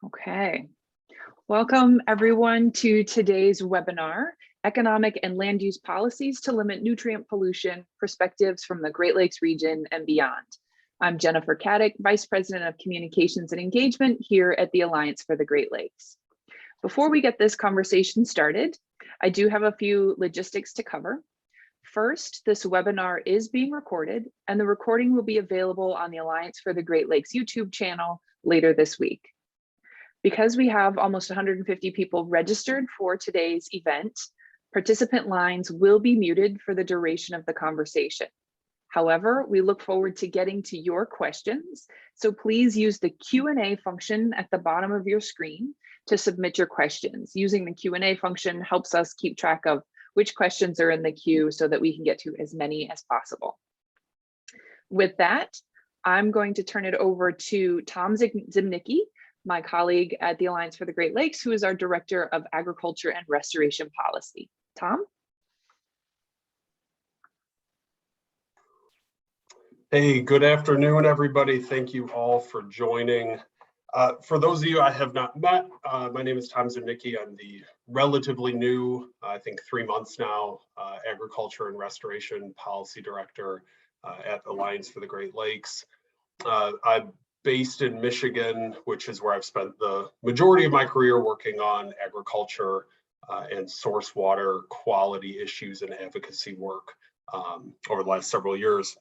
Okay, welcome everyone to today's webinar, Economic and Land Use Policies to Limit Nutrient Pollution, Perspectives from the Great Lakes Region and Beyond. I'm Jennifer Caddick, Vice President of Communications and Engagement here at the Alliance for the Great Lakes. Before we get this conversation started, I do have a few logistics to cover. First, this webinar is being recorded and the recording will be available on the Alliance for the Great Lakes YouTube channel later this week. Because we have almost 150 people registered for today's event, participant lines will be muted for the duration of the conversation. However, we look forward to getting to your questions, so please use the Q&A function at the bottom of your screen to submit your questions. Using the Q&A function helps us keep track of which questions are in the queue so that we can get to as many as possible. With that, I'm going to turn it over to Tom Zimnicki, my colleague at the Alliance for the Great Lakes, who is our Director of Agriculture and Restoration Policy. Tom? Hey, good afternoon, everybody. Thank you all for joining. For those of you I have not met, my name is Tom Zimnicki. I'm the relatively new, I think 3 months now, Agriculture and Restoration Policy Director at Alliance for the Great Lakes. I'm based in Michigan, which is where I've spent the majority of my career working on agriculture and source water quality issues and advocacy work over the last several years.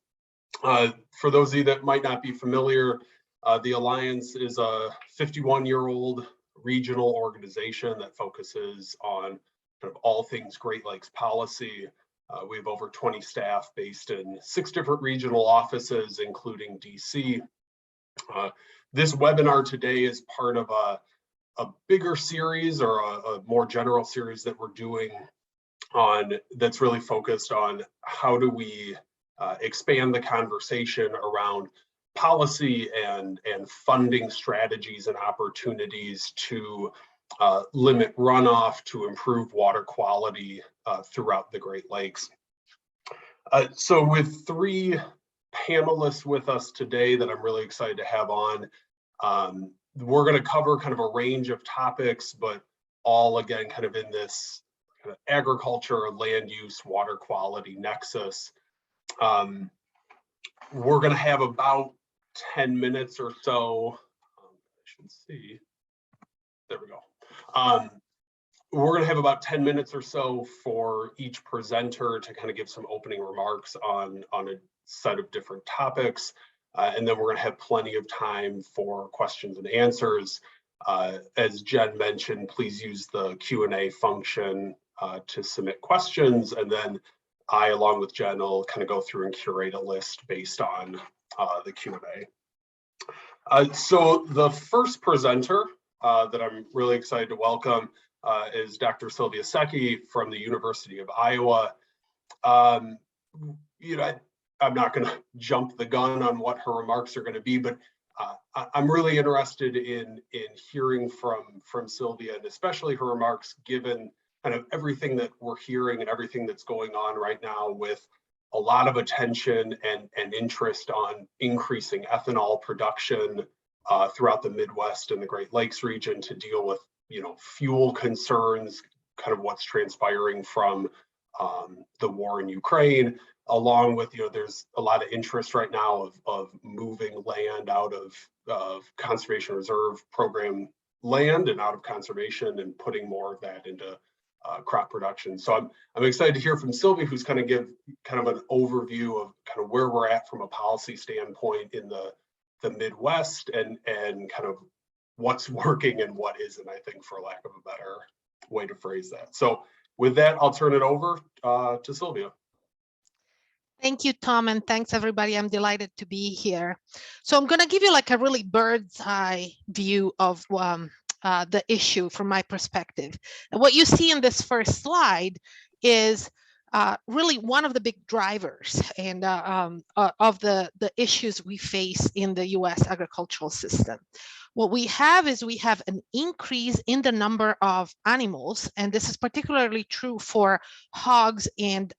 For those of you that might not be familiar, the Alliance is a 51-year-old regional organization that focuses on kind of all things Great Lakes policy. We have over 20 staff based in 6 different regional offices, including DC. This webinar today is part of a bigger series or a more general series that we're doing that's really focused on how do we expand the conversation around policy and funding strategies and opportunities to limit runoff, to improve water quality throughout the Great Lakes. So with 3 panelists with us today that I'm really excited to have on. We're going to cover kind of a range of topics, but all again kind of in this kind of agriculture, land use, water quality nexus. We're going to have about 10 minutes or so. I should see. There we go. We're going to have about 10 minutes or so for each presenter to kind of give some opening remarks on a set of different topics, and then we're going to have plenty of time for questions and answers. As Jen mentioned, please use the Q&A function to submit questions, and then I, along with Jen, will kind of go through and curate a list based on the Q&A. So the first presenter that I'm really excited to welcome is Dr. Silvia Secchi from the University of Iowa. I'm not going to jump the gun on what her remarks are going to be, but I'm really interested in hearing from Silvia, and especially her remarks, given kind of everything that we're hearing and everything that's going on right now with a lot of attention and interest on increasing ethanol production throughout the Midwest and the Great Lakes region to deal with, fuel concerns, kind of what's transpiring from the war in Ukraine, along with, there's a lot of interest right now of moving land out of conservation reserve program land and out of conservation and putting more of that into crop production. So I'm excited to hear from Silvia, who's kind of give kind of an overview of kind of where we're at from a policy standpoint in the Midwest and kind of what's working and what isn't, I think, for lack of a better way to phrase that. So with that, I'll turn it over to Silvia. Thank you, Tom, and thanks everybody. I'm delighted to be here. So I'm going to give you like a really bird's eye view of the issue from my perspective. And what you see in this first slide is really one of the big drivers and of the issues we face in the U.S. agricultural system. What we have is we have an increase in the number of animals, and this is particularly true for hogs and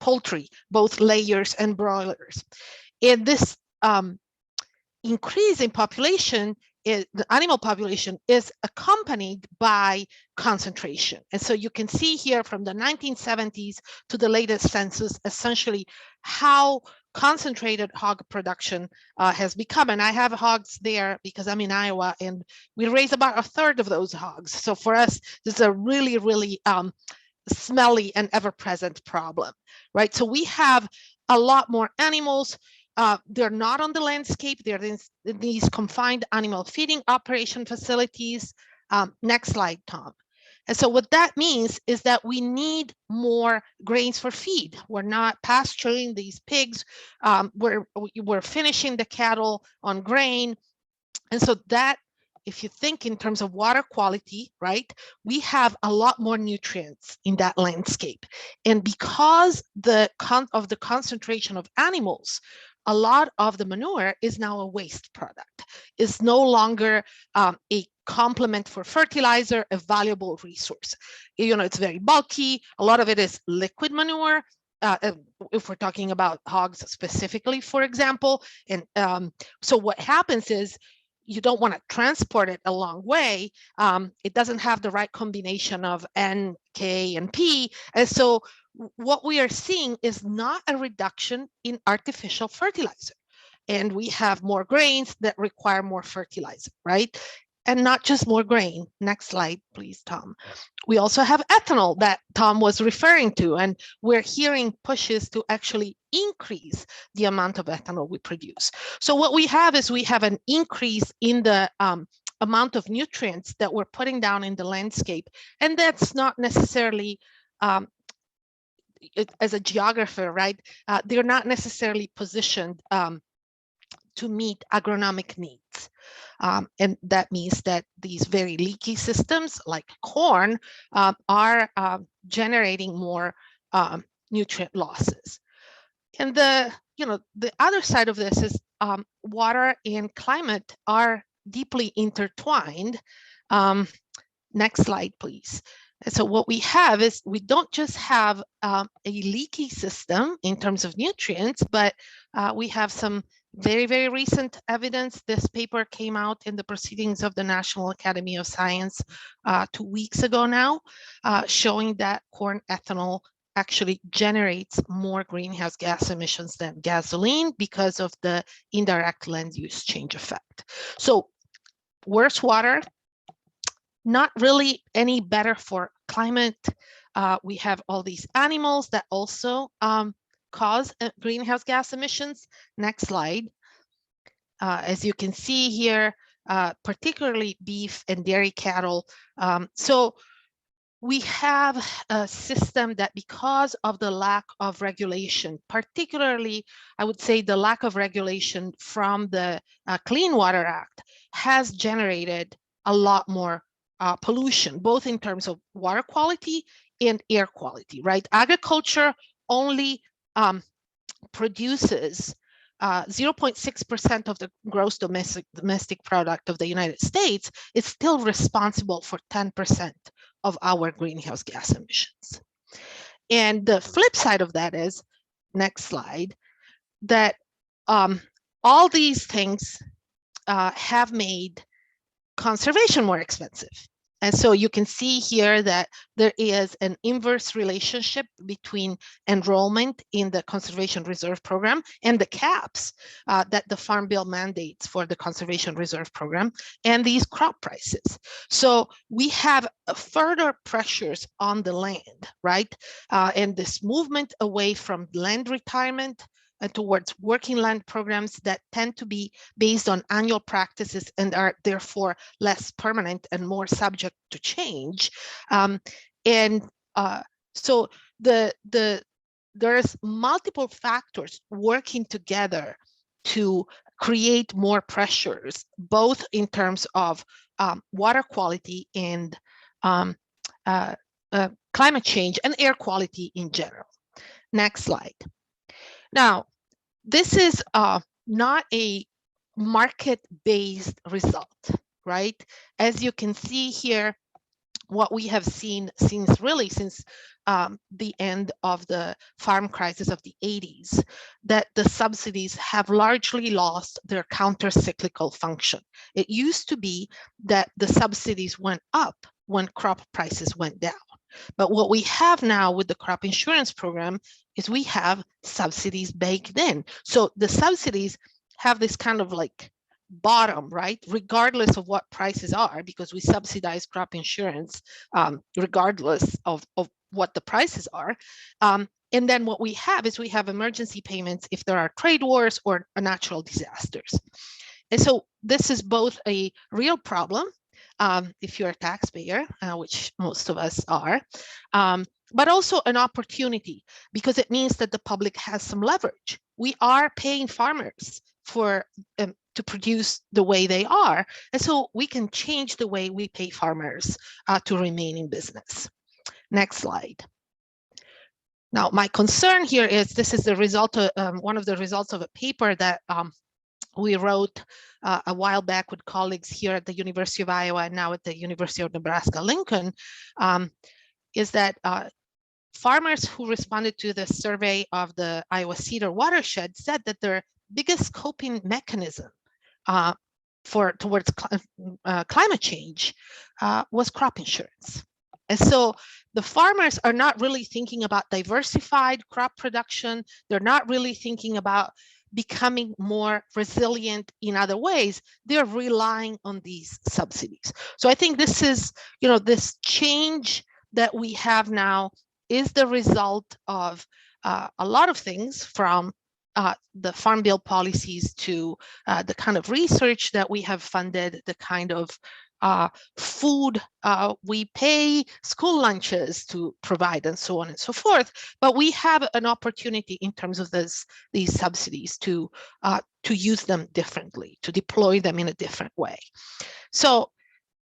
poultry, both layers and broilers. And this increase in population the animal population is accompanied by concentration. And so you can see here from the 1970s to the latest census, essentially how concentrated hog production has become. And I have hogs there because I'm in Iowa, and we raise about a third of those hogs. So for us, this is a really, really smelly and ever-present problem, right? So we have a lot more animals. They're not on the landscape. They're in these confined animal feeding operation facilities. Next slide, Tom. And so what that means is that we need more grains for feed. We're not pasturing these pigs. We're finishing the cattle on grain. And so that, if you think in terms of water quality, right, we have a lot more nutrients in that landscape. And because of the concentration of animals, a lot of the manure is now a waste product. It's no longer a complement for fertilizer, a valuable resource. You know, it's very bulky. A lot of it is liquid manure. If we're talking about hogs specifically, for example. And so what happens is, you don't want to transport it a long way. It doesn't have the right combination of N, K, and P. And so what we are seeing is not a reduction in artificial fertilizer. And we have more grains that require more fertilizer, right? And not just more grain. Next slide, please, Tom. We also have ethanol that Tom was referring to, and we're hearing pushes to actually increase the amount of ethanol we produce. So what we have is we have an increase in the amount of nutrients that we're putting down in the landscape. And that's not necessarily, as a geographer, right? They're not necessarily positioned to meet agronomic needs. And that means that these very leaky systems like corn are generating more nutrient losses. And the other side of this is water and climate are deeply intertwined. Next slide, please. And so what we have is we don't just have a leaky system in terms of nutrients, but we have some very, very recent evidence. This paper came out in the Proceedings of the National Academy of Science 2 weeks ago now, showing that corn ethanol actually generates more greenhouse gas emissions than gasoline because of the indirect land use change effect. So worse water, not really any better for climate. We have all these animals that also cause greenhouse gas emissions. Next slide. As you can see here, particularly beef and dairy cattle. So we have a system that, because of the lack of regulation, particularly, I would say the lack of regulation from the Clean Water Act, has generated a lot more pollution, both in terms of water quality and air quality, right? Agriculture only produces 0.6% of the gross domestic product of the United States. Is still responsible for 10% of our greenhouse gas emissions. And the flip side of that is, next slide, that all these things have made conservation more expensive. And so you can see here that there is an inverse relationship between enrollment in the Conservation Reserve Program and the caps that the Farm Bill mandates for the Conservation Reserve Program and these crop prices. So we have further pressures on the land, right? And this movement away from land retirement and towards working land programs that tend to be based on annual practices and are therefore less permanent and more subject to change. So there's multiple factors working together to create more pressures, both in terms of water quality and climate change and air quality in general. Next slide. Now, this is not a market-based result, right? As you can see here, what we have seen since the end of the farm crisis of the 80s, that the subsidies have largely lost their counter-cyclical function. It used to be that the subsidies went up when crop prices went down. But what we have now with the crop insurance program is we have subsidies baked in. So the subsidies have this kind of like bottom, right? Regardless of what prices are, because we subsidize crop insurance regardless of what the prices are. And then what we have is we have emergency payments if there are trade wars or natural disasters. And so this is both a real problem if you're a taxpayer, which most of us are, but also an opportunity, because it means that the public has some leverage. We are paying farmers for to produce the way they are, and so we can change the way we pay farmers to remain in business. Next slide. Now, my concern here is this is the result of one of the results of a paper that we wrote a while back with colleagues here at the University of Iowa and now at the University of Nebraska-Lincoln, is that farmers who responded to the survey of the Iowa Cedar watershed said that their biggest coping mechanism towards climate change was crop insurance. And so the farmers are not really thinking about diversified crop production. They're not really thinking about becoming more resilient in other ways. They're relying on these subsidies. So I think this is, this change that we have now is the result of a lot of things, from the Farm Bill policies to the kind of research that we have funded, the kind of food we pay school lunches to provide, and so on and so forth. But we have an opportunity in terms of these subsidies to use them differently, to deploy them in a different way. So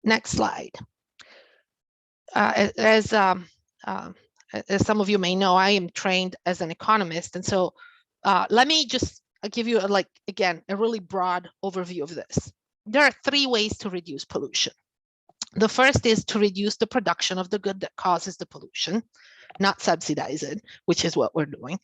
next slide. As some of you may know, I am trained as an economist, and so let me just give you a really broad overview of this. There are three ways to reduce pollution. The first is to reduce the production of the good that causes the pollution, not subsidize it, which is what we're doing.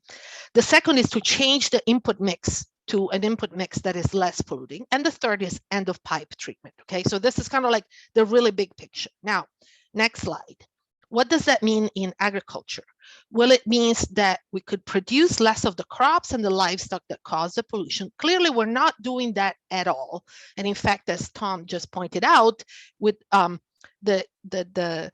The second is to change the input mix to an input mix that is less polluting. And the third is end of pipe treatment. Okay, so this is kind of like the really big picture. Now, next slide. What does that mean in agriculture? Well, it means that we could produce less of the crops and the livestock that cause the pollution. Clearly, we're not doing that at all. And in fact, as Tom just pointed out, with the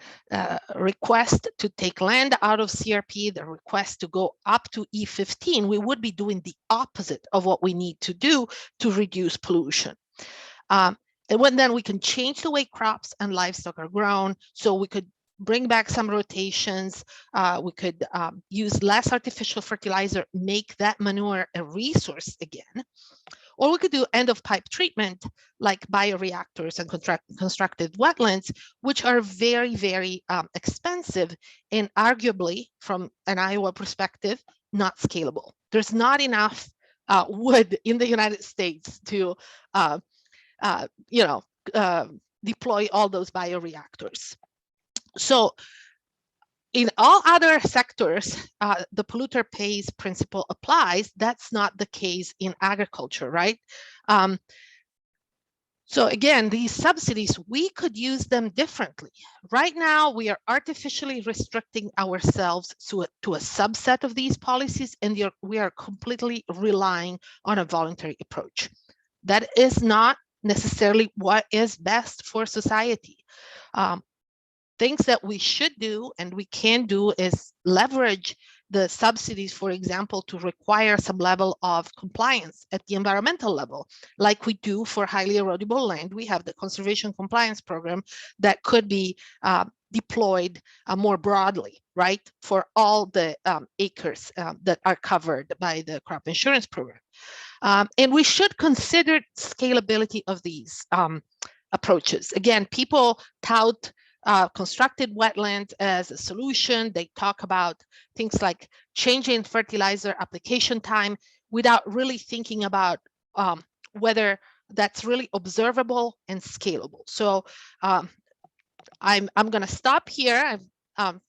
request to take land out of CRP, the request to go up to E15, we would be doing the opposite of what we need to do to reduce pollution. And then we can change the way crops and livestock are grown, so we could bring back some rotations. We could use less artificial fertilizer, make that manure a resource again. Or we could do end of pipe treatment like bioreactors and constructed wetlands, which are very, very expensive and arguably, from an Iowa perspective, not scalable. There's not enough wood in the United States to deploy all those bioreactors. So in all other sectors, the polluter pays principle applies. That's not the case in agriculture, right? So again, these subsidies, we could use them differently. Right now, we are artificially restricting ourselves to a subset of these policies, and we are completely relying on a voluntary approach. That is not necessarily what is best for society. Things that we should do and we can do is leverage the subsidies, for example, to require some level of compliance at the environmental level, like we do for highly erodible land. We have the conservation compliance program that could be deployed more broadly, right, for all the acres that are covered by the crop insurance program. And we should consider scalability of these approaches. Again, people tout constructed wetlands as a solution. They talk about things like changing fertilizer application time without really thinking about whether that's really observable and scalable. So I'm going to stop here. I'm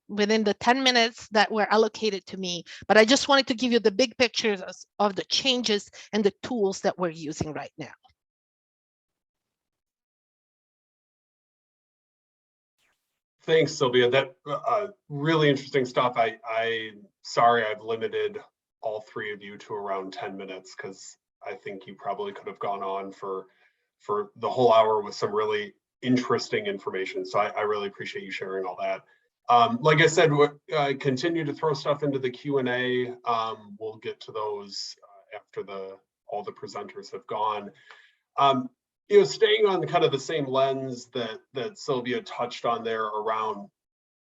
within the 10 minutes that were allocated to me, but I just wanted to give you the big pictures of the changes and the tools that we're using right now. Thanks, Silvia. That really interesting stuff. Sorry I've limited all three of you to around 10 minutes because I think you probably could have gone on for the whole hour with some really interesting information. So I really appreciate you sharing all that. Like I said, continue to throw stuff into the Q&A. We'll get to those after all the presenters have gone. Staying on kind of the same lens that Silvia touched on there around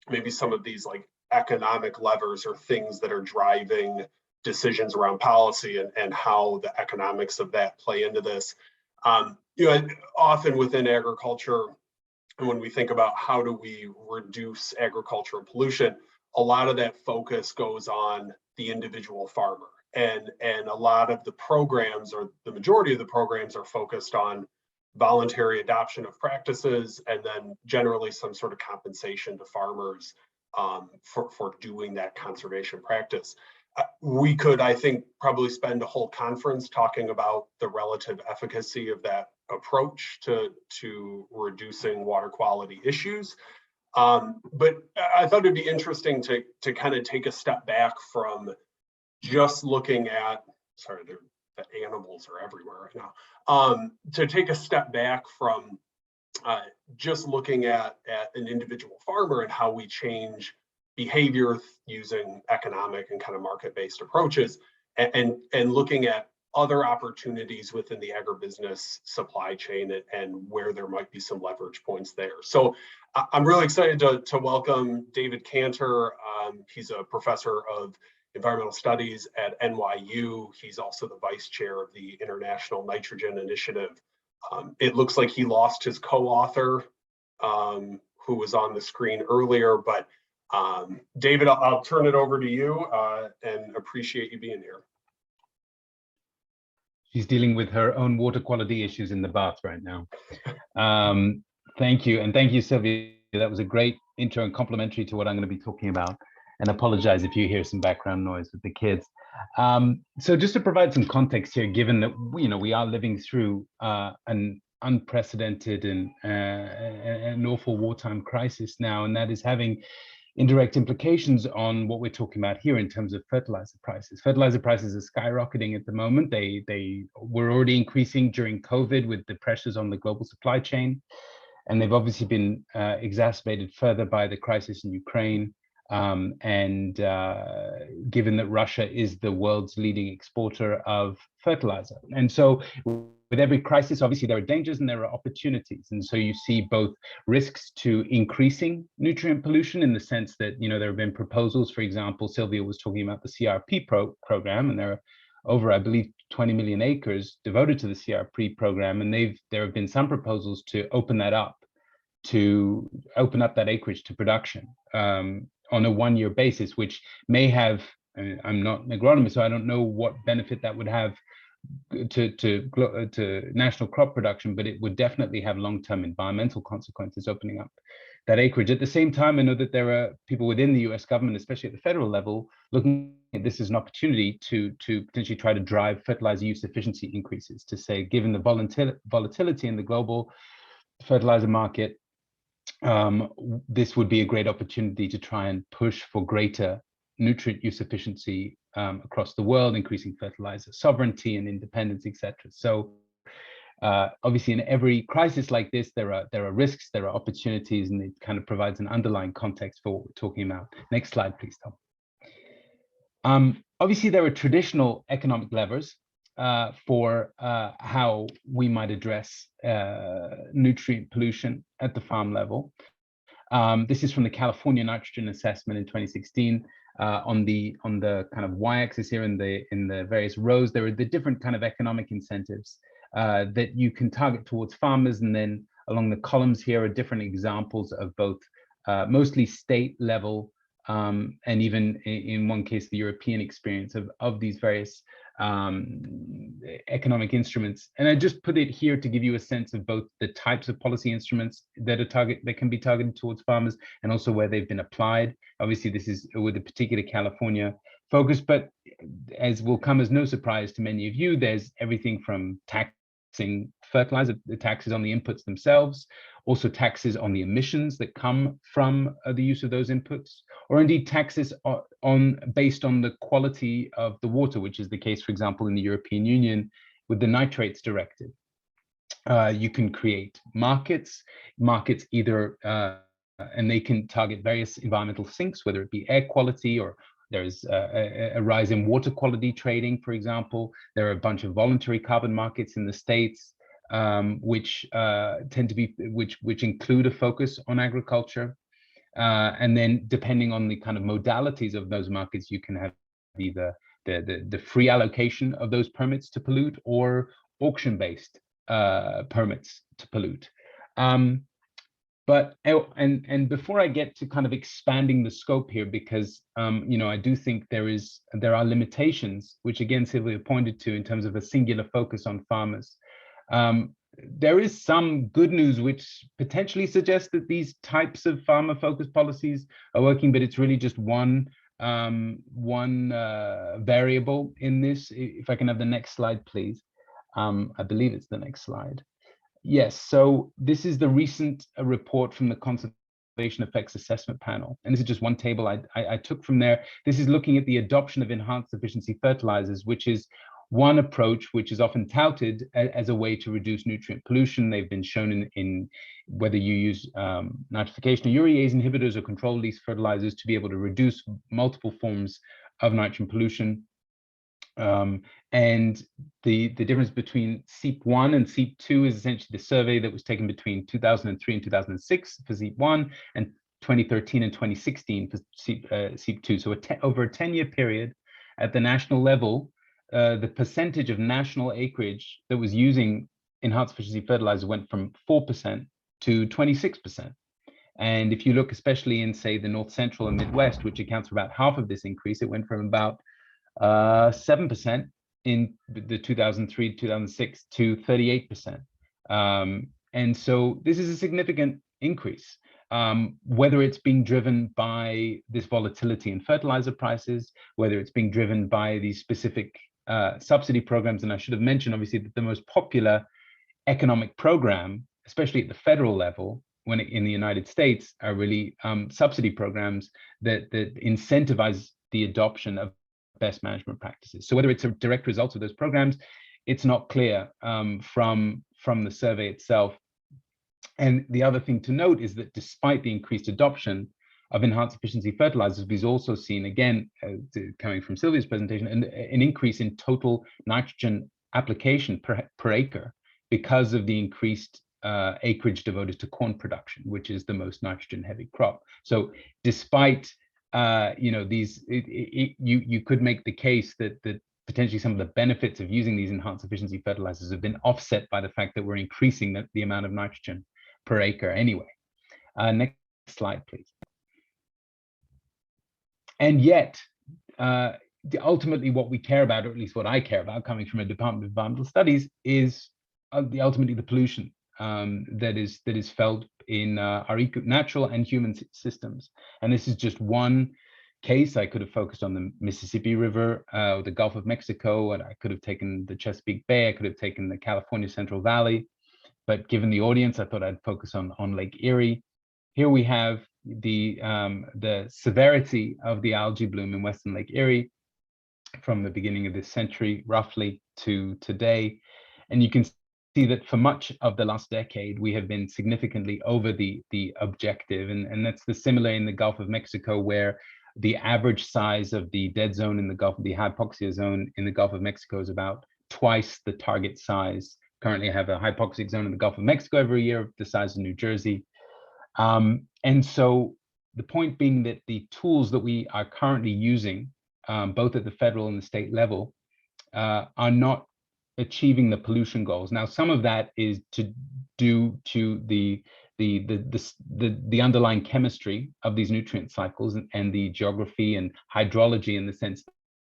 maybe some of these like economic levers or things that are driving decisions around policy and how the economics of that play into this. Often within agriculture, and when we think about how do we reduce agricultural pollution, a lot of that focus goes on the individual farmer. And a lot of the programs, or the majority of the programs, are focused on voluntary adoption of practices and then generally some sort of compensation to farmers for doing that conservation practice. We could, I think, probably spend a whole conference talking about the relative efficacy of that approach to reducing water quality issues. But I thought it'd be interesting to kind of take a step back from just looking at, sorry, the animals are everywhere right now, to take a step back from just looking at an individual farmer and how we change behavior using economic and kind of market-based approaches, and looking at other opportunities within the agribusiness supply chain and where there might be some leverage points there. So I'm really excited to welcome David Cantor. He's a professor of environmental studies at NYU. He's also the vice chair of the International Nitrogen Initiative. It looks like he lost his co-author, who was on the screen earlier, but David, I'll turn it over to you and appreciate you being here. She's dealing with her own water quality issues in the bath right now. Thank you, and thank you, Silvia. That was a great intro and complimentary to what I'm going to be talking about. And apologize if you hear some background noise with the kids. So just to provide some context here, given that we are living through an unprecedented and an awful wartime crisis now, and that is having indirect implications on what we're talking about here in terms of fertilizer prices. Fertilizer prices are skyrocketing at the moment. They were already increasing during COVID with the pressures on the global supply chain, and they've obviously been exacerbated further by the crisis in Ukraine. And given that Russia is the world's leading exporter of fertilizer. And so with every crisis, obviously there are dangers and there are opportunities. And so you see both risks to increasing nutrient pollution in the sense that, there have been proposals, for example, Silvia was talking about the CRP program, and there are over, I believe, 20 million acres devoted to the CRP program. And there have been some proposals to open that acreage to production. On a one-year basis, which may have, I'm not an agronomist, so I don't know what benefit that would have to national crop production, but it would definitely have long-term environmental consequences opening up that acreage. At the same time, I know that there are people within the US government, especially at the federal level, looking at this as an opportunity to potentially try to drive fertilizer use efficiency increases, to say, given the volatility in the global fertilizer market, this would be a great opportunity to try and push for greater nutrient use efficiency across the world, increasing fertilizer sovereignty and independence, etc. So obviously in every crisis like this, there are risks, there are opportunities, and it kind of provides an underlying context for what we're talking about. Next slide, please, Tom. Obviously, there are traditional economic levers for how we might address nutrient pollution at the farm level. This is from the California Nitrogen Assessment in 2016. On the kind of y-axis here in the various rows, there are the different kind of economic incentives that you can target towards farmers, and then along the columns here are different examples of both mostly state level and even in one case the European experience of these various economic instruments. And I just put it here to give you a sense of both the types of policy instruments that can be targeted towards farmers, and also where they've been applied. Obviously, this is with a particular California focus, but as will come as no surprise to many of you, there's everything from taxing fertilizer, the taxes on the inputs themselves, also taxes on the emissions that come from the use of those inputs, or indeed taxes based on the quality of the water, which is the case, for example, in the European Union with the nitrates directive. You can create markets either, and they can target various environmental sinks, whether it be air quality, or there's a rise in water quality trading, for example. There are a bunch of voluntary carbon markets in the States, which tend to be, which include a focus on agriculture. And then depending on the kind of modalities of those markets, you can have either the free allocation of those permits to pollute, or auction-based permits to pollute. But before I get to kind of expanding the scope here, because I do think there are limitations, which again Silvia pointed to, in terms of a singular focus on farmers. There is some good news which potentially suggests that these types of farmer-focused policies are working, but it's really just one variable in this. If I can have the next slide, please. I believe it's the next slide. Yes, so this is the recent report from the Conservation Effects Assessment Panel. And this is just one table I took from there. This is looking at the adoption of enhanced efficiency fertilizers, which is one approach which is often touted as a way to reduce nutrient pollution. They've been shown in whether you use nitrification or urease inhibitors or control these fertilizers to be able to reduce multiple forms of nitrogen pollution. And the difference between SEEP1 and SEEP2 is essentially the survey that was taken between 2003 and 2006 for SEEP1, and 2013 and 2016 for SEEP2. So over a 10-year period at the national level, the percentage of national acreage that was using enhanced efficiency fertilizer went from 4% to 26%. And if you look especially in, say, the North Central and Midwest, which accounts for about half of this increase, it went from about 7% in the 2003-2006 to 38%. And so this is a significant increase. Whether it's being driven by this volatility in fertilizer prices, whether it's being driven by these specific subsidy programs. And I should have mentioned, obviously, that the most popular economic program, especially at the federal level, in the United States, are really subsidy programs that incentivize the adoption of best management practices. So whether it's a direct result of those programs, it's not clear from the survey itself. And the other thing to note is that despite the increased adoption of enhanced efficiency fertilizers, we've also seen, again, coming from Silvia's presentation, an increase in total nitrogen application per acre because of the increased acreage devoted to corn production, which is the most nitrogen-heavy crop. So despite you could make the case that potentially some of the benefits of using these enhanced efficiency fertilizers have been offset by the fact that we're increasing the amount of nitrogen per acre anyway. Next slide, please. And yet, ultimately what we care about, or at least what I care about, coming from a Department of Environmental Studies, is ultimately the pollution that is felt in our natural and human systems. And this is just one case. I could have focused on the Mississippi River, or the Gulf of Mexico, and I could have taken the Chesapeake Bay, I could have taken the California Central Valley. But given the audience, I thought I'd focus on Lake Erie. Here we have the severity of the algae bloom in Western Lake Erie from the beginning of this century, roughly, to today. And you can see that for much of the last decade, we have been significantly over the objective. And that's similar in the Gulf of Mexico, where the average size of the dead zone in the Gulf, the hypoxia zone in the Gulf of Mexico, is about twice the target size. Currently, I have a hypoxic zone in the Gulf of Mexico every year of the size of New Jersey. And so the point being that the tools that we are currently using, both at the federal and the state level, are not achieving the pollution goals. Now, some of that is due to the underlying chemistry of these nutrient cycles and the geography and hydrology, in the sense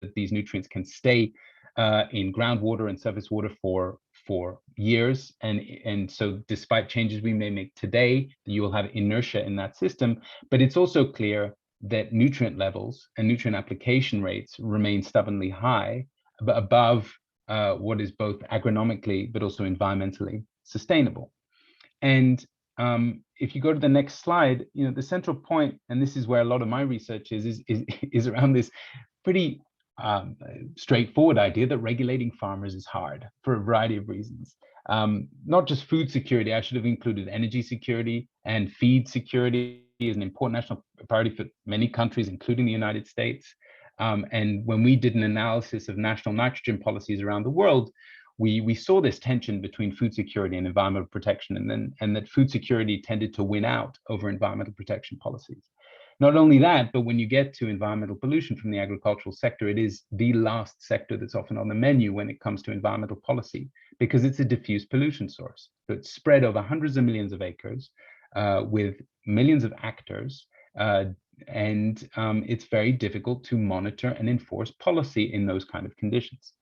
that these nutrients can stay in groundwater and surface water for years. And so despite changes we may make today, you will have inertia in that system. But it's also clear that nutrient levels and nutrient application rates remain stubbornly high, but above what is both agronomically but also environmentally sustainable. And if you go to the next slide, the central point, and this is where a lot of my research is around this pretty straightforward idea that regulating farmers is hard for a variety of reasons. Not just food security, I should have included energy security and feed security is an important national priority for many countries, including the United States. And when we did an analysis of national nitrogen policies around the world, we saw this tension between food security and environmental protection, and that food security tended to win out over environmental protection policies. Not only that, but when you get to environmental pollution from the agricultural sector, it is the last sector that's often on the menu when it comes to environmental policy, because it's a diffuse pollution source. So it's spread over hundreds of millions of acres with millions of actors, and it's very difficult to monitor and enforce policy in those kind of conditions.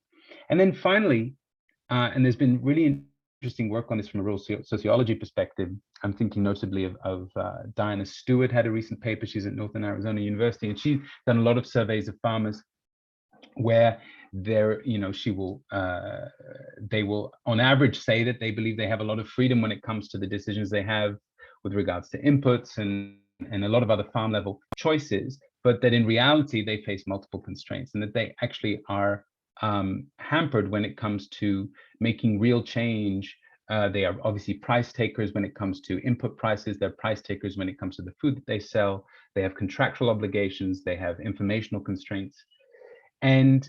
And then finally, and there's been really interesting work on this from a rural sociology perspective. I'm thinking notably of Diana Stewart had a recent paper. She's at Northern Arizona University, and she's done a lot of surveys of farmers where they will on average say that they believe they have a lot of freedom when it comes to the decisions they have with regards to inputs and a lot of other farm level choices, but that in reality they face multiple constraints and that they actually are hampered when it comes to making real change. They are obviously price takers when it comes to input prices. They're price takers when it comes to the food that they sell. They have contractual obligations. They have informational constraints. And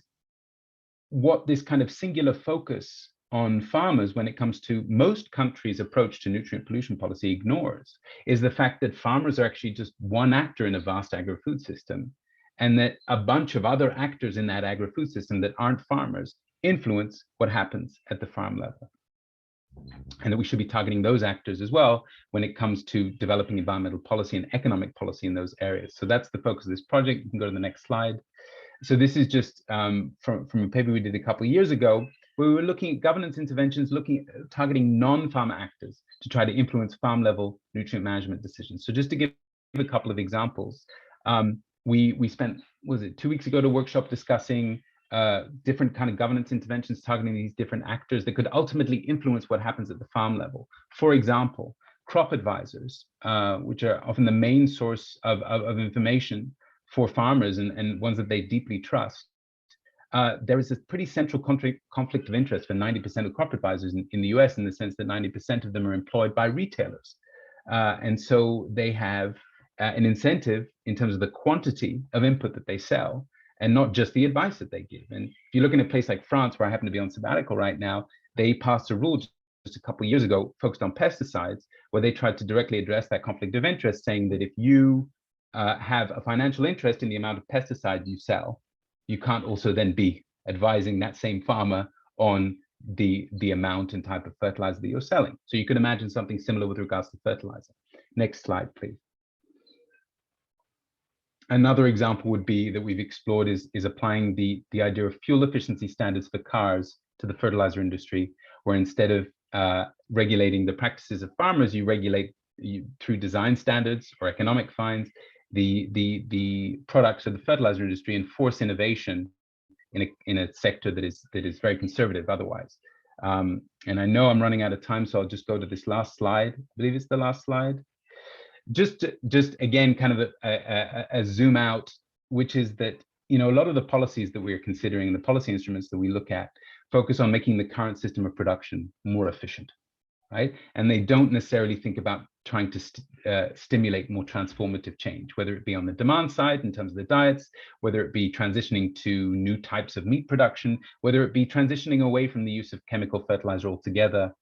what this kind of singular focus on farmers when it comes to most countries' approach to nutrient pollution policy ignores is the fact that farmers are actually just one actor in a vast agri-food system, and that a bunch of other actors in that agri-food system that aren't farmers influence what happens at the farm level. And that we should be targeting those actors as well when it comes to developing environmental policy and economic policy in those areas. So that's the focus of this project. You can go to the next slide. So this is just from a paper we did a couple of years ago, where we were looking at governance interventions, targeting non-farmer actors to try to influence farm level nutrient management decisions. So just to give a couple of examples, we spent, was it 2 weeks ago, to workshop discussing different kind of governance interventions targeting these different actors that could ultimately influence what happens at the farm level. For example, crop advisors, which are often the main source of information for farmers and ones that they deeply trust. There is a pretty central conflict of interest for 90% of crop advisors in the US, in the sense that 90% of them are employed by retailers. And so they have an incentive in terms of the quantity of input that they sell, and not just the advice that they give. And if you look in a place like France, where I happen to be on sabbatical right now, they passed a rule just a couple of years ago focused on pesticides, where they tried to directly address that conflict of interest, saying that if you have a financial interest in the amount of pesticides you sell, you can't also then be advising that same farmer on the amount and type of fertilizer that you're selling. So you could imagine something similar with regards to fertilizer. Next slide, please. Another example would be that we've explored is applying the idea of fuel efficiency standards for cars to the fertilizer industry, where instead of regulating the practices of farmers, you regulate through design standards or economic fines the products of the fertilizer industry, and force innovation in a sector that is very conservative otherwise. And I know I'm running out of time, so I'll just go to this last slide. I believe it's the last slide. Just again, kind of a zoom out, which is that, a lot of the policies that we're considering, the policy instruments that we look at, focus on making the current system of production more efficient, right? And they don't necessarily think about trying to stimulate more transformative change, whether it be on the demand side in terms of the diets, whether it be transitioning to new types of meat production, whether it be transitioning away from the use of chemical fertilizer altogether,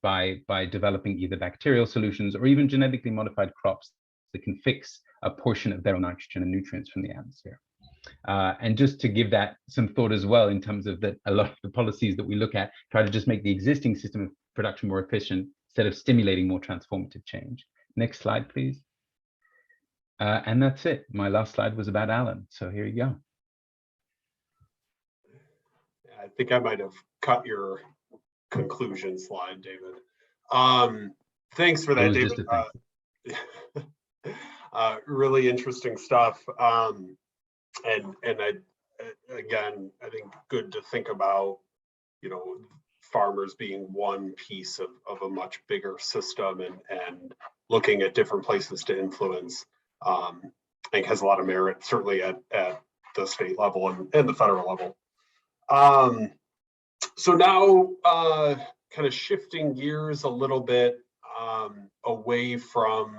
by developing either bacterial solutions or even genetically modified crops that can fix a portion of their nitrogen and nutrients from the atmosphere. And just to give that some thought as well, in terms of that, a lot of the policies that we look at try to just make the existing system of production more efficient instead of stimulating more transformative change. Next slide, please. And that's it. My last slide was about Alan. So here you go. think I might have cut your conclusion slide, David. Thanks for that, David. Really interesting stuff. And again, I think good to think about, farmers being one piece of a much bigger system, and looking at different places to influence. I think has a lot of merit, certainly at the state level and the federal level. So now kind of shifting gears a little bit away from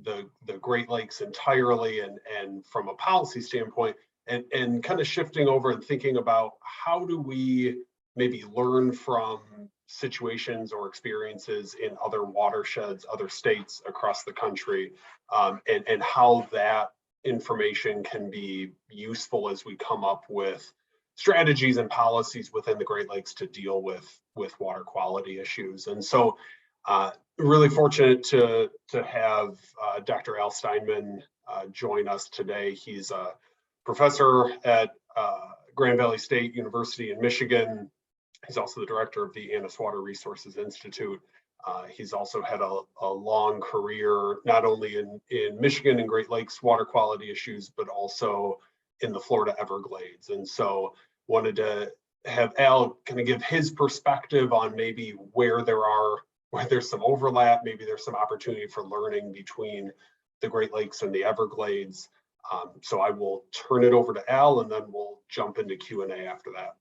the Great Lakes entirely, and from a policy standpoint, and kind of shifting over and thinking about how do we maybe learn from situations or experiences in other watersheds, other states across the country, and how that information can be useful as we come up with strategies and policies within the Great Lakes to deal with water quality issues. And so really fortunate to have Dr. Al Steinman join us today. He's a professor at Grand Valley State University in Michigan. He's also the director of the Annis Water Resources Institute. He's also had a long career, not only in Michigan and Great Lakes water quality issues, but also in the Florida Everglades. And so wanted to have Al kind of give his perspective on maybe where there's some overlap, maybe there's some opportunity for learning between the Great Lakes and the Everglades. So I will turn it over to Al, and then we'll jump into Q&A after that.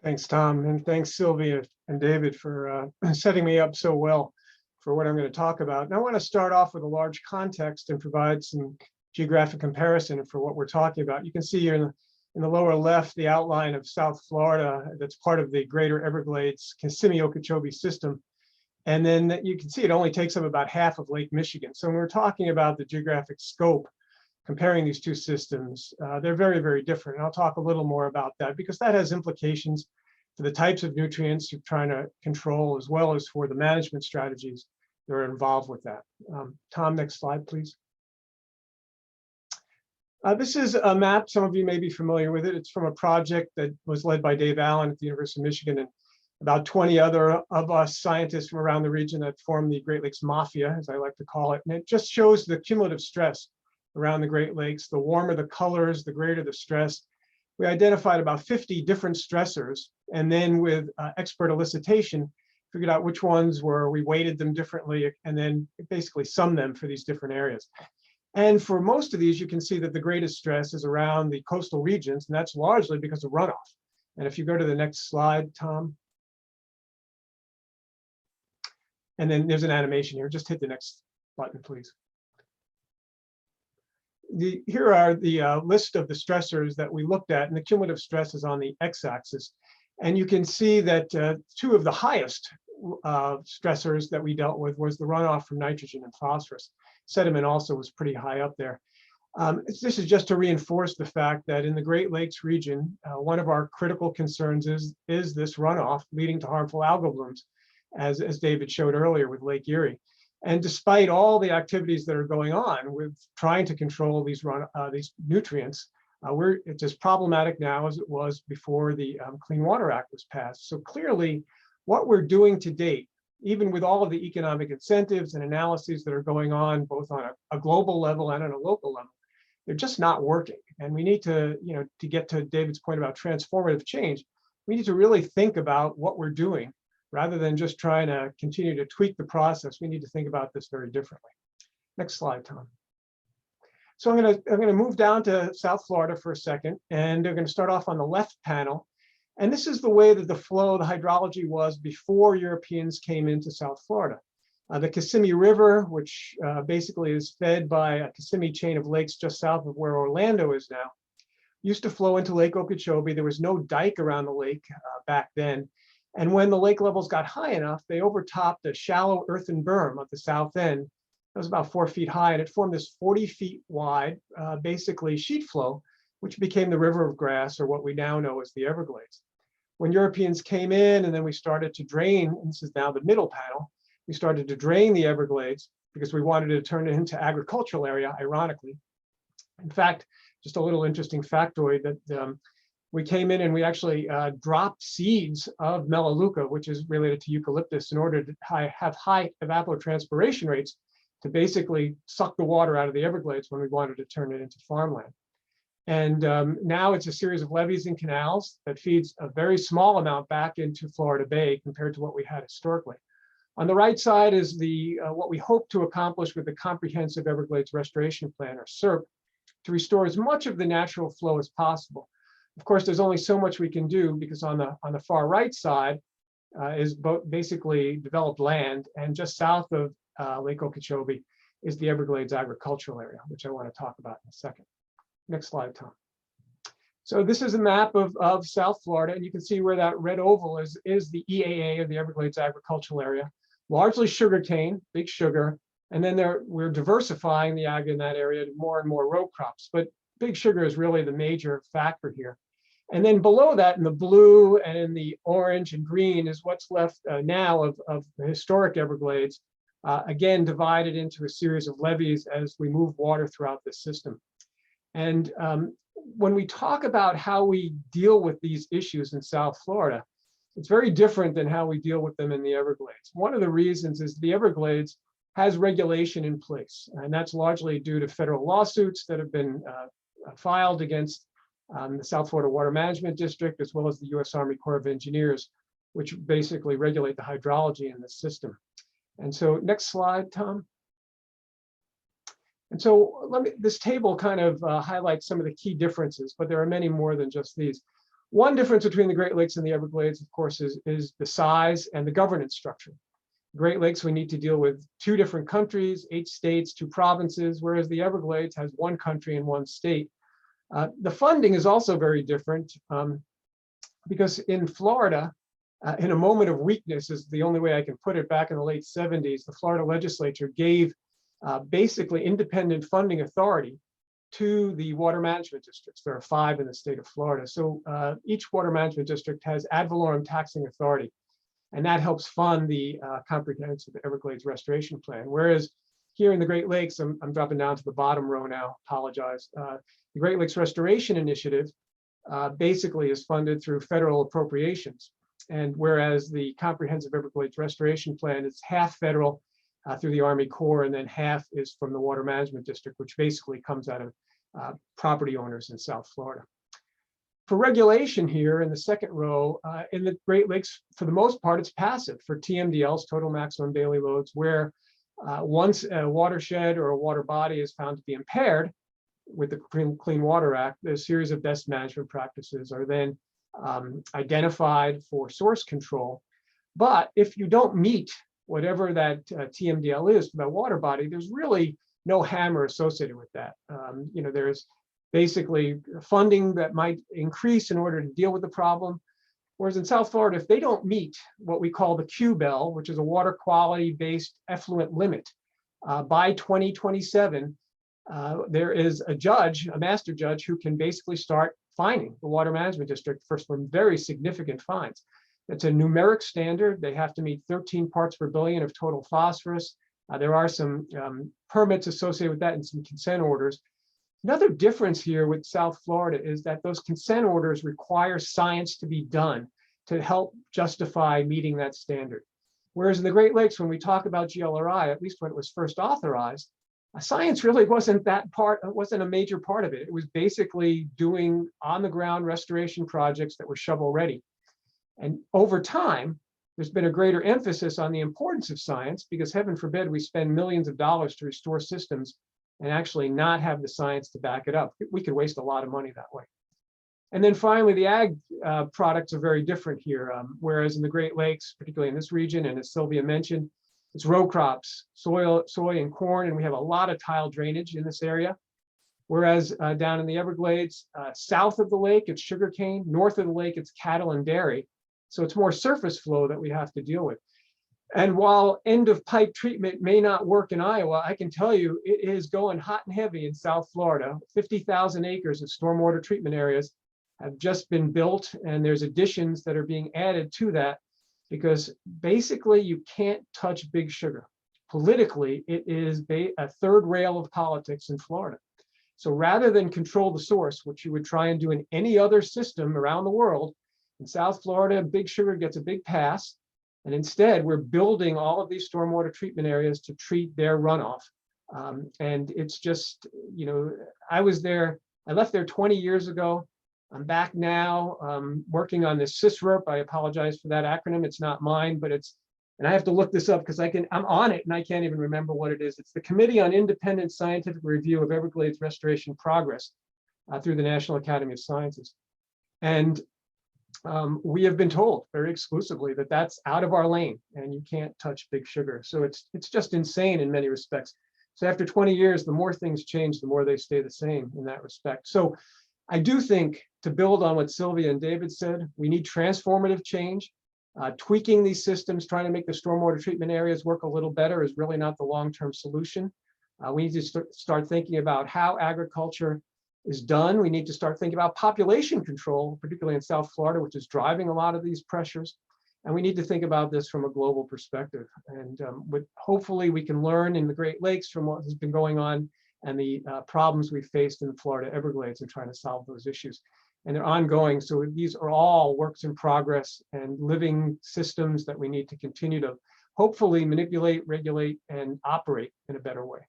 Thanks, Tom, and thanks, Silvia and David, for setting me up so well for what I'm going to talk about. And I want to start off with a large context and provide some geographic comparison for what we're talking about. You can see here in the lower left the outline of South Florida that's part of the greater Everglades Kissimmee-Okeechobee system. And then you can see it only takes up about half of Lake Michigan. So when we're talking about the geographic scope, comparing these two systems, they're very, very different. And I'll talk a little more about that because that has implications for the types of nutrients you're trying to control, as well as for the management strategies that are involved with that. Tom, next slide, please. This is a map. Some of you may be familiar with it. It's from a project that was led by Dave Allen at the University of Michigan, and about 20 other of us scientists from around the region that form the Great Lakes Mafia, as I like to call it. And it just shows the cumulative stress around the Great Lakes. The warmer the colors, the greater the stress. We identified about 50 different stressors, and then with expert elicitation, figured out which ones we weighted them differently, and then basically summed them for these different areas. And for most of these, you can see that the greatest stress is around the coastal regions, and that's largely because of runoff. And if you go to the next slide, Tom. And then there's an animation here. Just hit the next button, please. Here are the list of the stressors that we looked at, and the cumulative stress is on the x-axis. And you can see that two of the highest stressors that we dealt with was the runoff from nitrogen and phosphorus. Sediment also was pretty high up there. This is just to reinforce the fact that in the Great Lakes region, one of our critical concerns is this runoff leading to harmful algal blooms, as David showed earlier with Lake Erie. And despite all the activities that are going on with trying to control these nutrients, it's as problematic now as it was before the Clean Water Act was passed. So clearly, what we're doing to date, even with all of the economic incentives and analyses that are going on, both on a global level and on a local level, they're just not working. And we need to, to get to David's point about transformative change, we need to really think about what we're doing rather than just trying to continue to tweak the process. We need to think about this very differently. Next slide, Tom. So I'm gonna move down to South Florida for a second, and I'm gonna start off on the left panel. And this is the way that the flow, the hydrology was before Europeans came into South Florida. The Kissimmee River, which basically is fed by a Kissimmee chain of lakes just south of where Orlando is now, used to flow into Lake Okeechobee. There was no dike around the lake back then. And when the lake levels got high enough, they overtopped a shallow earthen berm at the south end. It was about 4 feet high, and it formed this 40 feet wide, basically sheet flow, which became the River of Grass, or what we now know as the Everglades. When Europeans came in, and then we started to drain, and this is now the middle panel, we started to drain the Everglades because we wanted to turn it into agricultural area, ironically. In fact, just a little interesting factoid that we came in and we actually dropped seeds of melaleuca, which is related to eucalyptus, in order to have high evapotranspiration rates to basically suck the water out of the Everglades when we wanted to turn it into farmland. And now it's a series of levees and canals that feeds a very small amount back into Florida Bay compared to what we had historically. On the right side is the what we hope to accomplish with the Comprehensive Everglades Restoration Plan, or CERP, to restore as much of the natural flow as possible. Of course, there's only so much we can do, because on the far right side is basically developed land, and just south of Lake Okeechobee is the Everglades agricultural area, which I want to talk about in a second. Next slide, Tom. So this is a map of South Florida, and you can see where that red oval is the EAA of the Everglades agricultural area, largely sugarcane, big sugar, and then we're diversifying the ag in that area to more and more row crops, but big sugar is really the major factor here. And then below that, in the blue and in the orange and green, is what's left now of the historic Everglades, again divided into a series of levees as we move water throughout the system. And when we talk about how we deal with these issues in South Florida, it's very different than how we deal with them in the Everglades. One of the reasons is the Everglades has regulation in place, and that's largely due to federal lawsuits that have been filed against the South Florida Water Management District, as well as the U.S. Army Corps of Engineers, which basically regulate the hydrology in the system. And so next slide, Tom. And so this table kind of highlights some of the key differences, but there are many more than just these. One difference between the Great Lakes and the Everglades, of course, is the size and the governance structure. Great Lakes, we need to deal with 2 different countries, 8 states, 2 provinces, whereas the Everglades has 1 country and 1 state. The funding is also very different because in Florida, in a moment of weakness is the only way I can put it, back in the late 70s, the Florida legislature gave basically independent funding authority to the water management districts. There are 5 in the state of Florida. So each water management district has ad valorem taxing authority, and that helps fund the Comprehensive Everglades Restoration Plan. Whereas here in the Great Lakes, I'm dropping down to the bottom row now, apologize. The Great Lakes Restoration Initiative basically is funded through federal appropriations. And whereas the Comprehensive Everglades Restoration Plan is half federal through the Army Corps, and then half is from the Water Management District, which basically comes out of property owners in South Florida. For regulation here in the second row, in the Great Lakes, for the most part, it's passive for TMDLs, total maximum daily loads, where once a watershed or a water body is found to be impaired with the Clean Water Act, a series of best management practices are then identified for source control. But if you don't meet whatever that TMDL is for that water body, there's really no hammer associated with that. There's basically funding that might increase in order to deal with the problem. Whereas in South Florida, if they don't meet what we call the QBEL, which is a water quality-based effluent limit, by 2027, there is a master judge, who can basically start fining the Water Management District for some very significant fines. It's a numeric standard. They have to meet 13 parts per billion of total phosphorus. There are some permits associated with that and some consent orders. Another difference here with South Florida is that those consent orders require science to be done to help justify meeting that standard. Whereas in the Great Lakes, when we talk about GLRI, at least when it was first authorized, science really wasn't a major part of it. It was basically doing on-the-ground restoration projects that were shovel-ready. And over time, there's been a greater emphasis on the importance of science, because heaven forbid we spend millions of dollars to restore systems and actually not have the science to back it up. We could waste a lot of money that way. And then finally, the ag products are very different here. Whereas in the Great Lakes, particularly in this region, and as Silvia mentioned, it's row crops, soy and corn, and we have a lot of tile drainage in this area. Whereas down in the Everglades, south of the lake, it's sugarcane, north of the lake, it's cattle and dairy. So it's more surface flow that we have to deal with. And while end of pipe treatment may not work in Iowa, I can tell you it is going hot and heavy in South Florida. 50,000 acres of stormwater treatment areas have just been built, and there's additions that are being added to that, because basically you can't touch big sugar. Politically, it is a third rail of politics in Florida. So rather than control the source, which you would try and do in any other system around the world, in South Florida, Big Sugar gets a big pass. And instead, we're building all of these stormwater treatment areas to treat their runoff. And it's just, you know, I left there 20 years ago. I'm back now working on this SysRERP. I apologize for that acronym. It's not mine, but and I have to look this up because I'm on it and I can't even remember what it is. It's the Committee on Independent Scientific Review of Everglades Restoration Progress through the National Academy of Sciences. And we have been told very exclusively that that's out of our lane and you can't touch Big Sugar. So it's just insane in many respects. So after 20 years, the more things change, the more they stay the same in that respect. So I do think, to build on what Silvia and David said, we need transformative change. Tweaking these systems, trying to make the stormwater treatment areas work a little better is really not the long-term solution. We need to start thinking about how agriculture is done. We need to start thinking about population control, particularly in South Florida, which is driving a lot of these pressures. And we need to think about this from a global perspective. And hopefully we can learn in the Great Lakes from what has been going on and the problems we faced in the Florida Everglades and trying to solve those issues. And they're ongoing. So these are all works in progress and living systems that we need to continue to hopefully manipulate, regulate, and operate in a better way.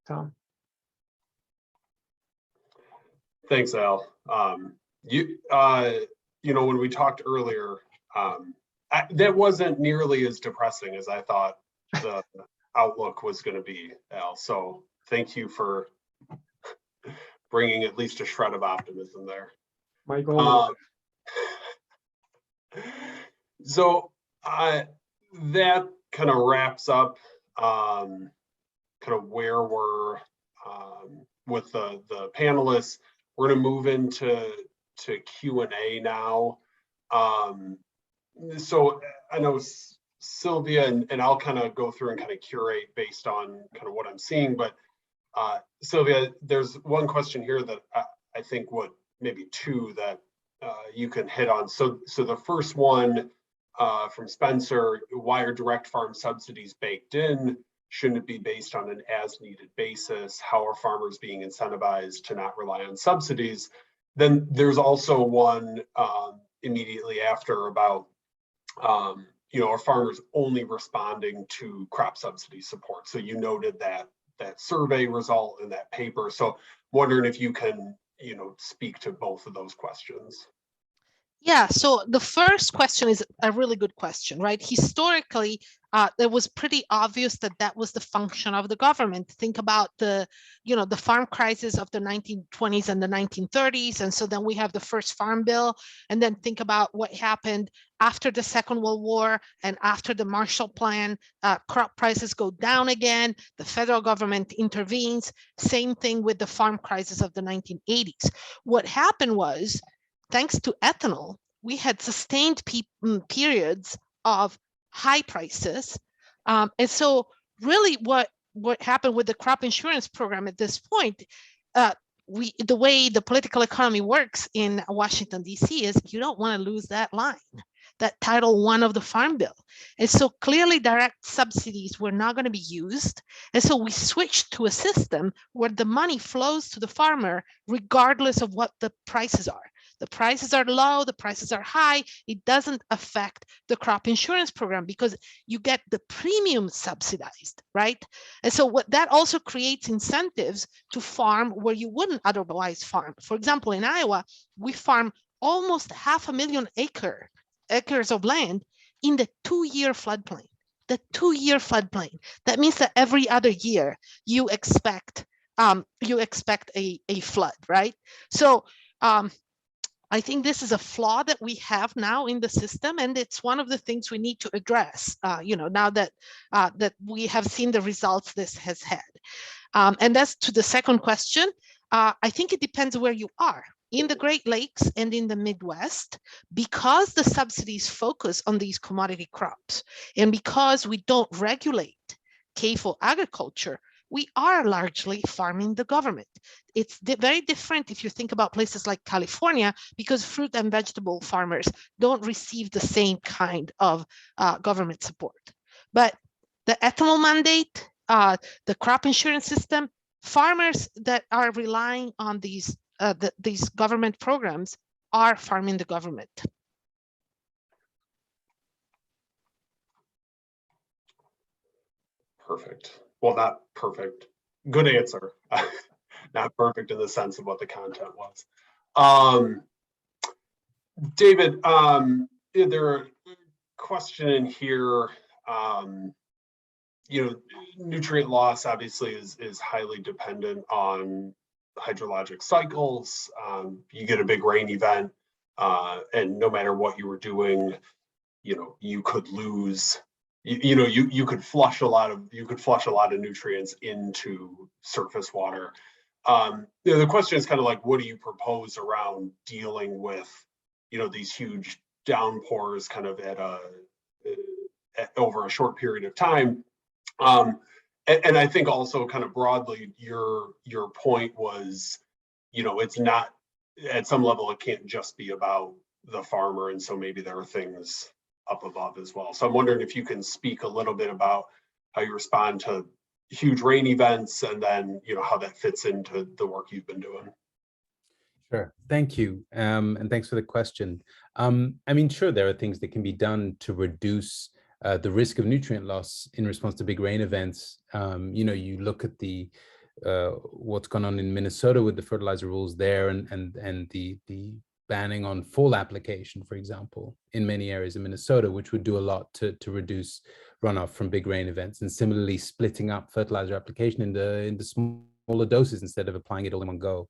Tom? Thanks, Al. You know, when we talked earlier, that wasn't nearly as depressing as I thought the outlook was going to be, Al. So thank you for bringing at least a shred of optimism there. My goal. So that kind of wraps up kind of where we're with the panelists. We're going to move into Q&A now. So I know Silvia and I'll kind of go through and kind of curate based on kind of what I'm seeing, but Silvia, there's one question here that I think maybe two that you can hit on. So the first one from Spencer: why are direct farm subsidies baked in? Shouldn't it be based on an as-needed basis? How are farmers being incentivized to not rely on subsidies? Then there's also one immediately after about, you know, are farmers only responding to crop subsidy support? So you noted that survey result in that paper. So wondering if you can, you know, speak to both of those questions. Yeah, so the first question is a really good question, right? Historically, it was pretty obvious that that was the function of the government. Think about the farm crisis of the 1920s and the 1930s. And so then we have the first farm bill, and then think about what happened after the Second World War and after the Marshall Plan. Crop prices go down again, the federal government intervenes. Same thing with the farm crisis of the 1980s. What happened was, thanks to ethanol, we had sustained periods of high prices. And so really what happened with the crop insurance program at this point, the way the political economy works in Washington, D.C. is you don't want to lose that line, that Title I of the Farm Bill. And so clearly direct subsidies were not going to be used. And so we switched to a system where the money flows to the farmer regardless of what the prices are. The prices are low, the prices are high. It doesn't affect the crop insurance program because you get the premium subsidized, right? And so what that also creates incentives to farm where you wouldn't otherwise farm. For example, in Iowa, we farm almost 500,000 acres of land in the 2-year floodplain. The 2-year floodplain. That means that every other year you expect a flood, right? So I think this is a flaw that we have now in the system, and it's one of the things we need to address. Now that we have seen the results this has had, and that's to the second question. I think it depends where you are. In the Great Lakes and in the Midwest, because the subsidies focus on these commodity crops, and because we don't regulate CAFO agriculture, we are largely farming the government. It's very different if you think about places like California, because fruit and vegetable farmers don't receive the same kind of government support. But the ethanol mandate, the crop insurance system, farmers that are relying on these government programs are farming the government. Perfect. Well, not perfect. Good answer. Not perfect in the sense of what the content was. David, there are question in here. Nutrient loss obviously is highly dependent on hydrologic cycles. You get a big rain event, and no matter what you were doing, you could lose. You could flush a lot of nutrients into surface water. The question is kind of like, what do you propose around dealing with, these huge downpours kind of over a short period of time? And I think also kind of broadly, your point was, it's not, at some level, it can't just be about the farmer, and so maybe there are things up above as well. So I'm wondering if you can speak a little bit about how you respond to huge rain events, and then how that fits into the work you've been doing. Sure, thank you, and thanks for the question. I mean, sure, there are things that can be done to reduce the risk of nutrient loss in response to big rain events. You look at what's gone on in Minnesota with the fertilizer rules there, and the banning on fall application, for example, in many areas of Minnesota, which would do a lot to reduce runoff from big rain events, and similarly splitting up fertilizer application into smaller doses instead of applying it all in one go.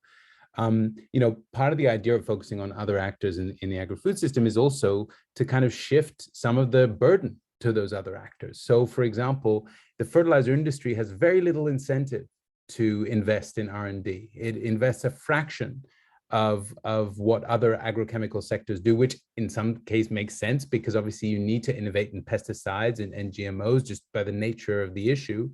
Part of the idea of focusing on other actors in the agri-food system is also to kind of shift some of the burden to those other actors. So, for example, the fertilizer industry has very little incentive to invest in R&D. It invests a fraction of what other agrochemical sectors do, which in some case makes sense, because obviously you need to innovate in pesticides and GMOs just by the nature of the issue.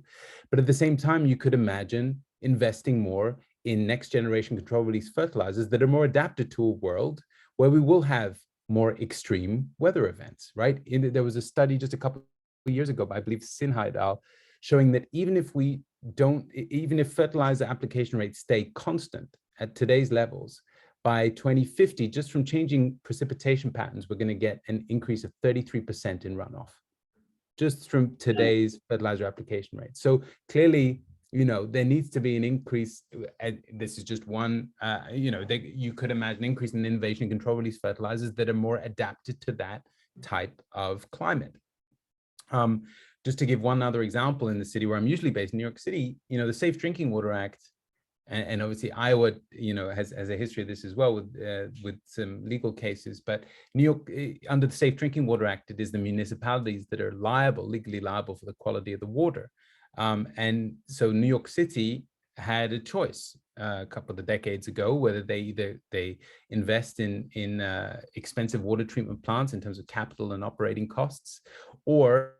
But at the same time, you could imagine investing more in next generation control release fertilizers that are more adapted to a world where we will have more extreme weather events, right? There was a study just a couple of years ago, I believe Sinha et al., showing that even if fertilizer application rates stay constant at today's levels, by 2050, just from changing precipitation patterns, we're going to get an increase of 33% in runoff, just from today's fertilizer application rate. So clearly, there needs to be an increase, and this is just one, you could imagine an increase in innovation and control release fertilizers that are more adapted to that type of climate. Just to give one other example, in the city where I'm usually based, New York City, the Safe Drinking Water Act, and obviously Iowa, has a history of this as well with some legal cases. But New York, under the Safe Drinking Water Act, it is the municipalities that are legally liable for the quality of the water. And so New York City had a choice a couple of decades ago whether they invest in expensive water treatment plants in terms of capital and operating costs, or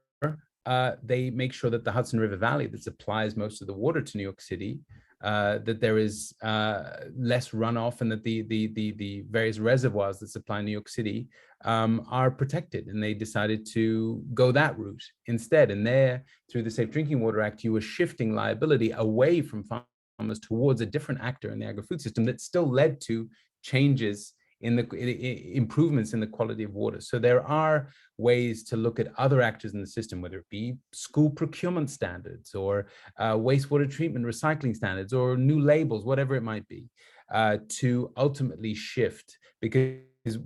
they make sure that the Hudson River Valley, that supplies most of the water to New York City, that there is less runoff, and that the various reservoirs that supply New York City are protected. And they decided to go that route instead. And there, through the Safe Drinking Water Act, you were shifting liability away from farmers towards a different actor in the agri-food system that still led to changes in the improvements in the quality of water. So there are ways to look at other actors in the system, whether it be school procurement standards, or wastewater treatment recycling standards, or new labels, whatever it might be, to ultimately shift. Because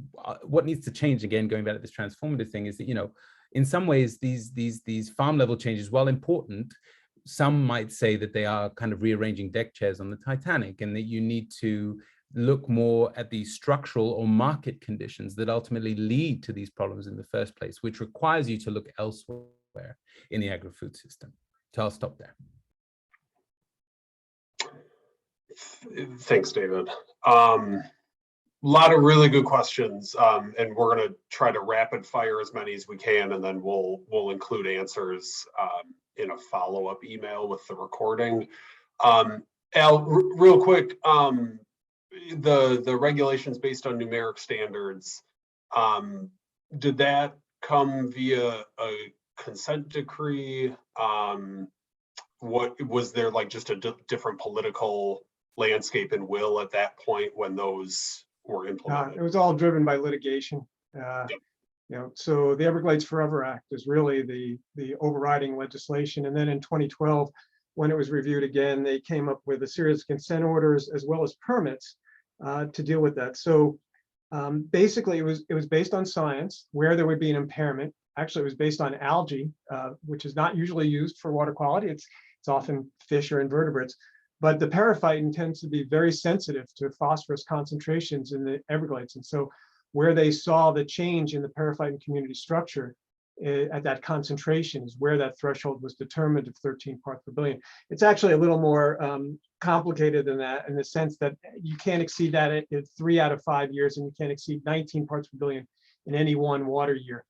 what needs to change, again, going back to this transformative thing, is that, in some ways, these farm level changes, while important, some might say that they are kind of rearranging deck chairs on the Titanic, and that you need to look more at the structural or market conditions that ultimately lead to these problems in the first place, which requires you to look elsewhere in the agri-food system. So I'll stop there. Thanks, David. A lot of really good questions, and we're going to try to rapid fire as many as we can, and then we'll include answers in a follow-up email with the recording. Al, real quick, the regulations based on numeric standards, did that come via a consent decree, what was there, like just a different political landscape and will at that point when those were implemented? It was all driven by litigation. So the Everglades Forever Act is really the overriding legislation. And then in 2012, when it was reviewed again, they came up with a series of consent orders as well as permits to deal with that. So basically, it was based on science where there would be an impairment. Actually, it was based on algae, which is not usually used for water quality. It's often fish or invertebrates. But the periphyton tends to be very sensitive to phosphorus concentrations in the Everglades. And so where they saw the change in the periphyton community structure at that concentration is where that threshold was determined of 13 parts per billion. It's actually a little more complicated than that, in the sense that you can't exceed that in 3 out of 5 years, and you can't exceed 19 parts per billion in any one water year.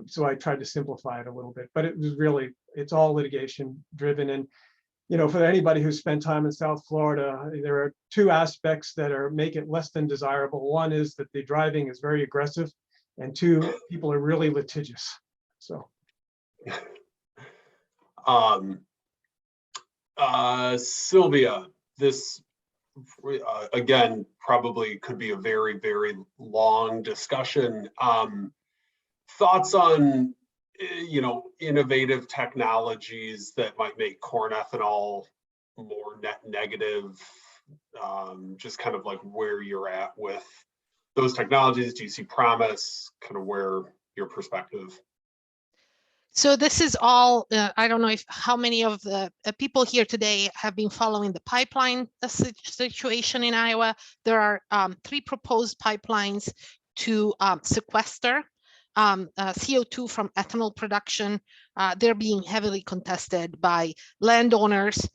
So I tried to simplify it a little bit, but it was really, it's all litigation driven. And for anybody who's spent time in South Florida, there are 2 aspects that make it less than desirable. One is that the driving is very aggressive, and 2, people are really litigious. So, Silvia, this again probably could be a very, very long discussion. Thoughts on innovative technologies that might make corn ethanol more net negative, just kind of like where you're at with those technologies. Do you see promise? Kind of where your perspective? So this is all, I don't know how many of the people here today have been following the pipeline situation in Iowa. There are 3 proposed pipelines to sequester CO2 from ethanol production. They're being heavily contested by landowners.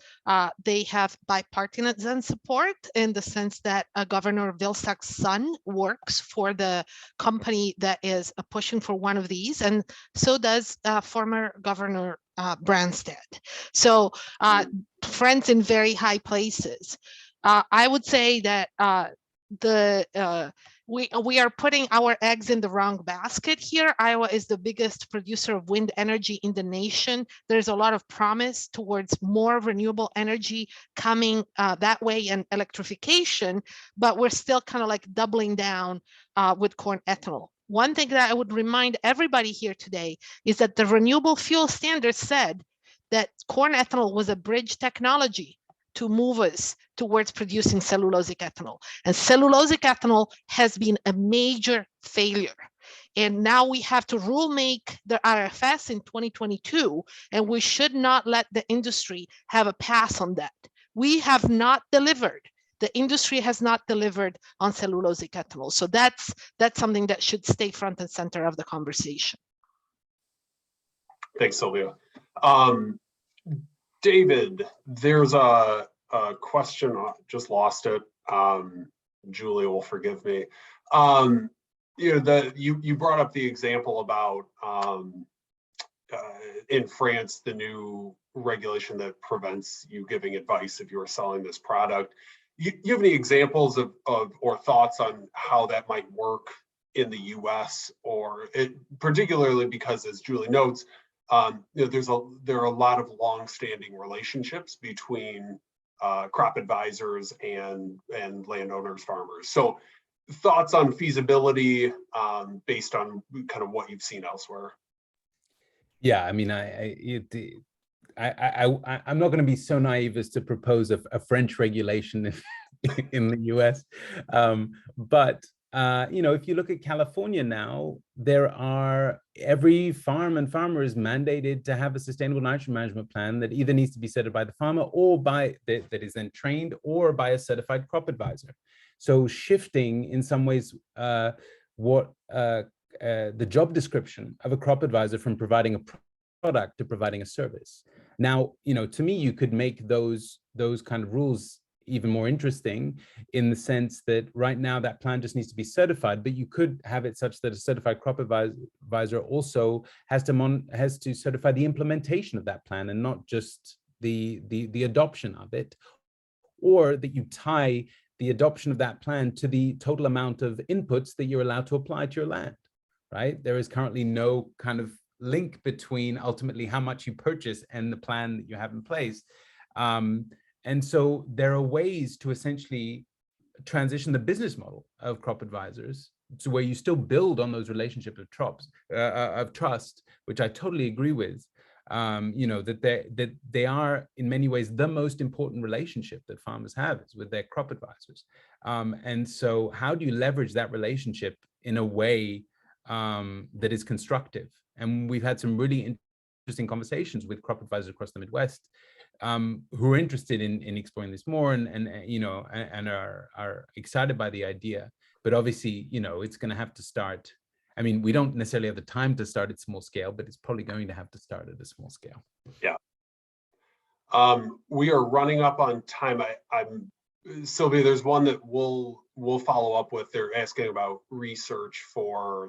They have bipartisan support in the sense that Governor Vilsack's son works for the company that is pushing for one of these, and so does former Governor Branstad. So friends in very high places. I would say that we are putting our eggs in the wrong basket here. Iowa is the biggest producer of wind energy in the nation. There's a lot of promise towards more renewable energy coming that way, and electrification, but we're still kind of like doubling down with corn ethanol. One thing that I would remind everybody here today is that the renewable fuel standard said that corn ethanol was a bridge technology to move us towards producing cellulosic ethanol. And cellulosic ethanol has been a major failure. And now we have to rule make the RFS in 2022, and we should not let the industry have a pass on that. We have not delivered. The industry has not delivered on cellulosic ethanol. So that's something that should stay front and center of the conversation. Thanks, Silvia. David, there's a question, just lost it. Julia will forgive me. You brought up the example about in France, the new regulation that prevents you giving advice if you are selling this product. You have any examples of or thoughts on how that might work in the U.S. or particularly because, as Julie notes, there are a lot of long-standing relationships between crop advisors and landowners, farmers. So thoughts on feasibility based on kind of what you've seen elsewhere? Yeah, I mean, I'm not going to be so naive as to propose a French regulation in the US. But if you look at California now, every farm and farmer is mandated to have a sustainable nitrogen management plan that either needs to be set up by the farmer or that is then trained, or by a certified crop advisor. So shifting in some ways the job description of a crop advisor from providing a product to providing a service. Now, to me, you could make those kind of rules even more interesting, in the sense that right now that plan just needs to be certified, but you could have it such that a certified crop advisor also has to certify the implementation of that plan, and not just the adoption of it, or that you tie the adoption of that plan to the total amount of inputs that you're allowed to apply to your land, right? There is currently no kind of link between ultimately how much you purchase and the plan that you have in place. And so there are ways to essentially transition the business model of crop advisors to where you still build on those relationships of trust, which I totally agree with. That they are in many ways the most important relationship that farmers have is with their crop advisors. And so how do you leverage that relationship in a way that is constructive? And we've had some really interesting conversations with crop advisors across the Midwest who are interested in exploring this more and are excited by the idea. But obviously, it's going to have to start. I mean, we don't necessarily have the time to start at small scale, but it's probably going to have to start at a small scale. Yeah. We are running up on time. I'm Sylvia, there's one that we'll follow up with. They're asking about research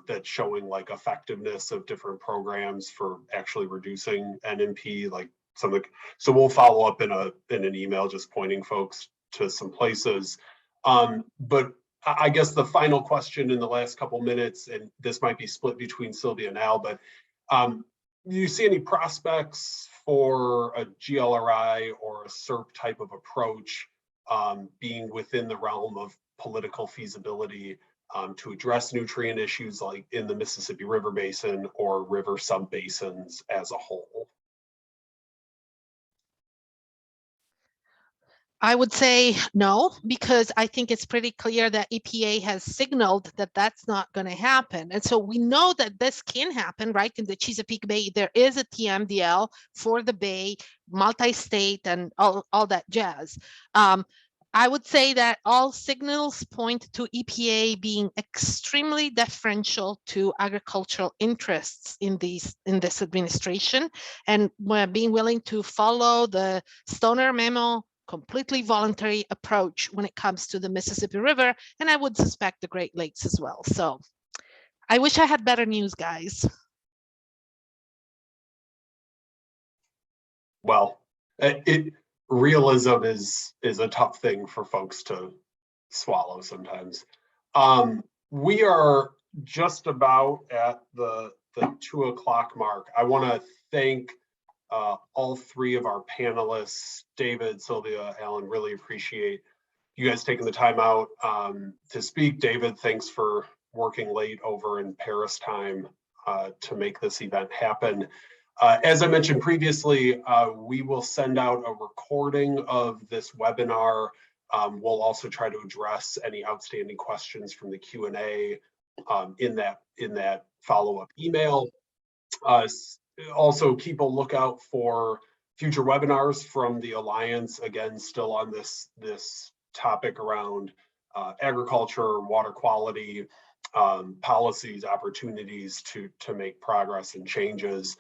that's showing like effectiveness of different programs for actually reducing NMP, like something. So we'll follow up in an email, just pointing folks to some places. But I guess the final question in the last couple minutes, and this might be split between Silvia and Al, but do you see any prospects for a GLRI or a SERP type of approach being within the realm of political feasibility to address nutrient issues like in the Mississippi River Basin or river sub-basins as a whole? I would say no, because I think it's pretty clear that EPA has signaled that that's not going to happen. And so we know that this can happen, right? In the Chesapeake Bay, there is a TMDL for the Bay, multi-state and all that jazz. I would say that all signals point to EPA being extremely deferential to agricultural interests in this administration, and being willing to follow the Stoner memo completely voluntary approach when it comes to the Mississippi River, and I would suspect the Great Lakes as well. So I wish I had better news, guys. Well, realism is a tough thing for folks to swallow sometimes. We are just about at the 2 o'clock mark. I want to thank all three of our panelists, David, Silvia, Alan. Really appreciate you guys taking the time out to speak. David, thanks for working late over in Paris time to make this event happen. As I mentioned previously, we will send out a recording of this webinar. We'll also try to address any outstanding questions from the Q&A in that follow-up email. Also keep a lookout for future webinars from the Alliance, again, still on this topic around agriculture, water quality, policies, opportunities to make progress and changes.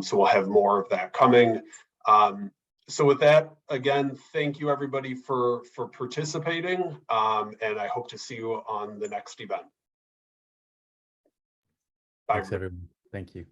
So we'll have more of that coming. So with that, again, thank you everybody for participating, and I hope to see you on the next event. Bye. Thanks everyone. Thank you.